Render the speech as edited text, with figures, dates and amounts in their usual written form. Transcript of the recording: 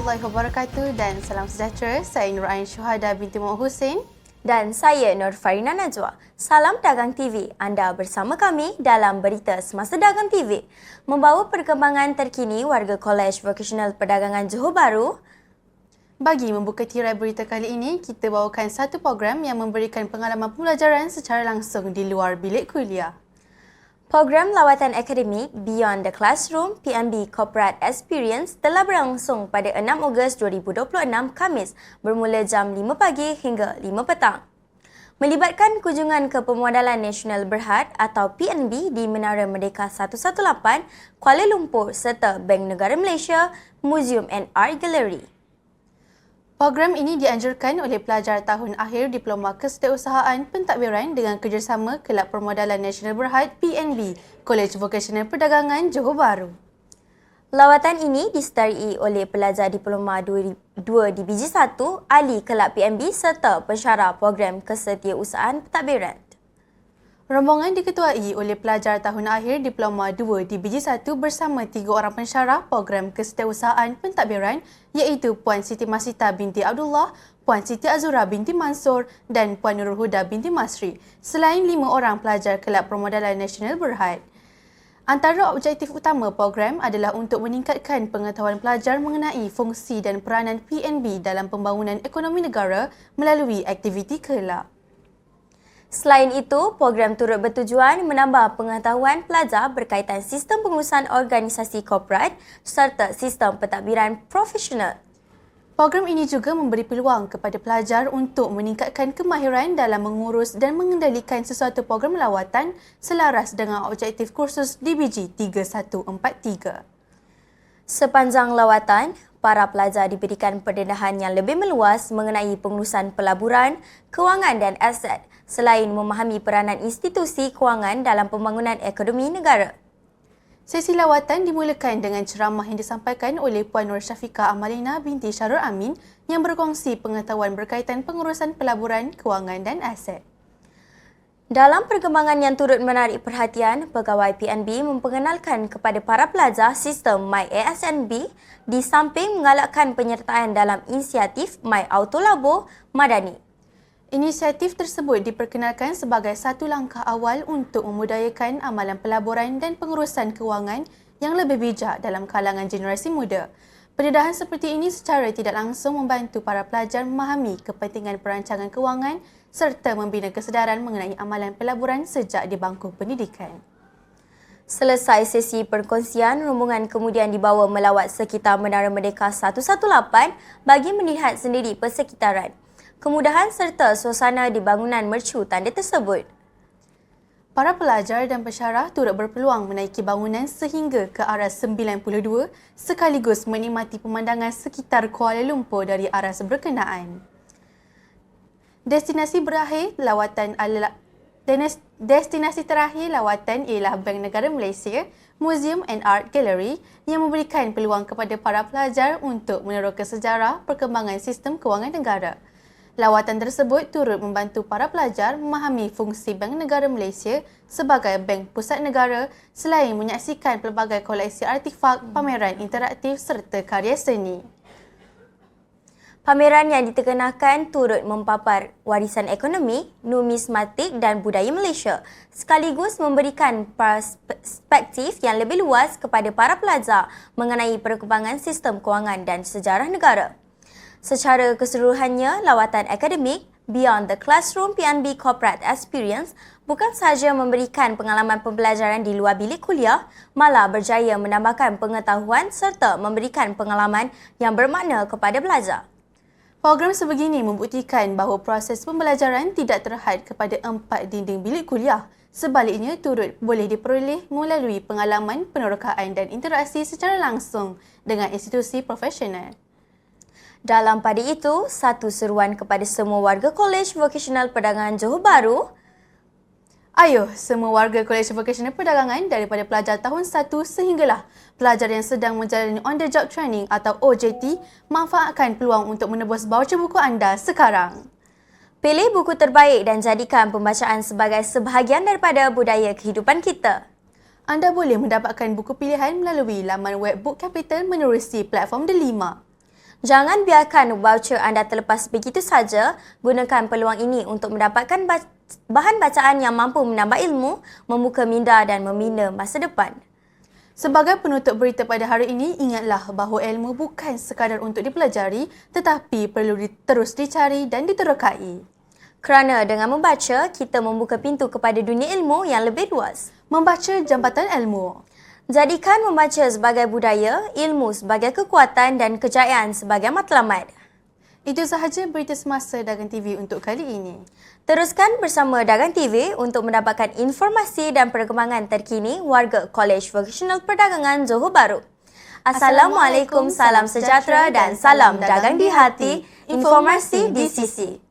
warahmatullahi wabarakatuh dan salam sejahtera. Saya Nur Ain Syuhada binti Muhammad Hussein. Dan saya Nur Farina Najwa. Salam Dagang TV. Anda bersama kami dalam Berita Semasa Dagang TV. Membawa perkembangan terkini warga Kolej Vocational Perdagangan Johor Bahru. Bagi membuka tirai berita kali ini, kita bawakan satu program yang memberikan pengalaman pembelajaran secara langsung di luar bilik kuliah. Program lawatan akademik Beyond the Classroom PNB Corporate Experience telah berlangsung pada 6 Ogos 2026 Khamis bermula jam 5 pagi hingga 5 petang. Melibatkan kunjungan ke Pemodalan Nasional Berhad atau PNB di Menara Merdeka 118, Kuala Lumpur serta Bank Negara Malaysia, Museum and Art Gallery. Program ini dianjurkan oleh pelajar tahun akhir Diploma Kesetiausahaan Pentadbiran dengan kerjasama Kelab Permodalan Nasional Berhad PNB, Kolej Vocational Perdagangan Johor Bahru. Lawatan ini disertai oleh pelajar Diploma 2 di Biji 1, ahli Kelab PNB serta pensyarah program Kesetiausahaan Pentadbiran. Rombongan diketuai oleh pelajar tahun akhir Diploma 2 di Biji 1 bersama 3 orang pensyarah program Kesetiausahaan Pentadbiran iaitu Puan Siti Masita binti Abdullah, Puan Siti Azura binti Mansur dan Puan Nurul Huda binti Masri, selain 5 orang pelajar Kelab Permodalan Nasional Berhad. Antara objektif utama program adalah untuk meningkatkan pengetahuan pelajar mengenai fungsi dan peranan PNB dalam pembangunan ekonomi negara melalui aktiviti kelab. Selain itu, program turut bertujuan menambah pengetahuan pelajar berkaitan sistem pengurusan organisasi korporat serta sistem pentadbiran profesional. Program ini juga memberi peluang kepada pelajar untuk meningkatkan kemahiran dalam mengurus dan mengendalikan sesuatu program lawatan selaras dengan objektif kursus DBG 3143. Sepanjang lawatan, para pelajar diberikan pendedahan yang lebih meluas mengenai pengurusan pelaburan, kewangan dan aset selain memahami peranan institusi kewangan dalam pembangunan ekonomi negara. Sesi lawatan dimulakan dengan ceramah yang disampaikan oleh Puan Nur Syafiqah Amalina binti Syarul Amin yang berkongsi pengetahuan berkaitan pengurusan pelaburan, kewangan dan aset. Dalam perkembangan yang turut menarik perhatian, pegawai PNB memperkenalkan kepada para pelajar sistem MyASNB di samping menggalakkan penyertaan dalam inisiatif My Auto Labo Madani. Inisiatif tersebut diperkenalkan sebagai satu langkah awal untuk memudayakan amalan pelaburan dan pengurusan kewangan yang lebih bijak dalam kalangan generasi muda. Pendedahan seperti ini secara tidak langsung membantu para pelajar memahami kepentingan perancangan kewangan serta membina kesedaran mengenai amalan pelaburan sejak di bangku pendidikan. Selesai sesi perkongsian, rombongan kemudian dibawa melawat sekitar Menara Merdeka 118 bagi melihat sendiri persekitaran, kemudahan serta suasana di bangunan mercu tanda tersebut. Para pelajar dan pensyarah turut berpeluang menaiki bangunan sehingga ke arah 92 sekaligus menikmati pemandangan sekitar Kuala Lumpur dari arah berkenaan. Destinasi terakhir lawatan ialah Bank Negara Malaysia, Museum and Art Gallery yang memberikan peluang kepada para pelajar untuk meneroka sejarah perkembangan sistem kewangan negara. Lawatan tersebut turut membantu para pelajar memahami fungsi Bank Negara Malaysia sebagai bank pusat negara selain menyaksikan pelbagai koleksi artifak, pameran interaktif serta karya seni. Pameran yang ditekenakan turut mempapar warisan ekonomi, numismatik dan budaya Malaysia sekaligus memberikan perspektif yang lebih luas kepada para pelajar mengenai perkembangan sistem kewangan dan sejarah negara. Secara keseluruhannya, lawatan akademik Beyond the Classroom PNB Corporate Experience bukan sahaja memberikan pengalaman pembelajaran di luar bilik kuliah, malah berjaya menambahkan pengetahuan serta memberikan pengalaman yang bermakna kepada pelajar. Program sebegini membuktikan bahawa proses pembelajaran tidak terhad kepada 4 dinding bilik kuliah. Sebaliknya, turut boleh diperoleh melalui pengalaman penerokaan dan interaksi secara langsung dengan institusi profesional. Dalam pada itu, satu seruan kepada semua warga Kolej Vocational Perdagangan Johor Bahru. Ayo, semua warga Kolej Vocational Perdagangan daripada pelajar tahun 1 sehinggalah pelajar yang sedang menjalani on the job training atau OJT manfaatkan peluang untuk menebus voucher buku anda sekarang. Pilih buku terbaik dan jadikan pembacaan sebagai sebahagian daripada budaya kehidupan kita. Anda boleh mendapatkan buku pilihan melalui laman web Book Capital menerusi platform Delima. Jangan biarkan voucher anda terlepas begitu saja. Gunakan peluang ini untuk mendapatkan bahan bacaan yang mampu menambah ilmu, membuka minda dan membina masa depan. Sebagai penutup berita pada hari ini, ingatlah bahawa ilmu bukan sekadar untuk dipelajari tetapi perlu terus dicari dan diterokai. Kerana dengan membaca, kita membuka pintu kepada dunia ilmu yang lebih luas. Membaca jambatan ilmu. Jadikan membaca sebagai budaya, ilmu sebagai kekuatan dan kejayaan sebagai matlamat. Itu sahaja berita semasa Dagang TV untuk kali ini. Teruskan bersama Dagang TV untuk mendapatkan informasi dan perkembangan terkini warga Kolej Vocational Perdagangan Johor Bahru. Assalamualaikum, salam sejahtera dan salam dagang di hati, informasi di sisi.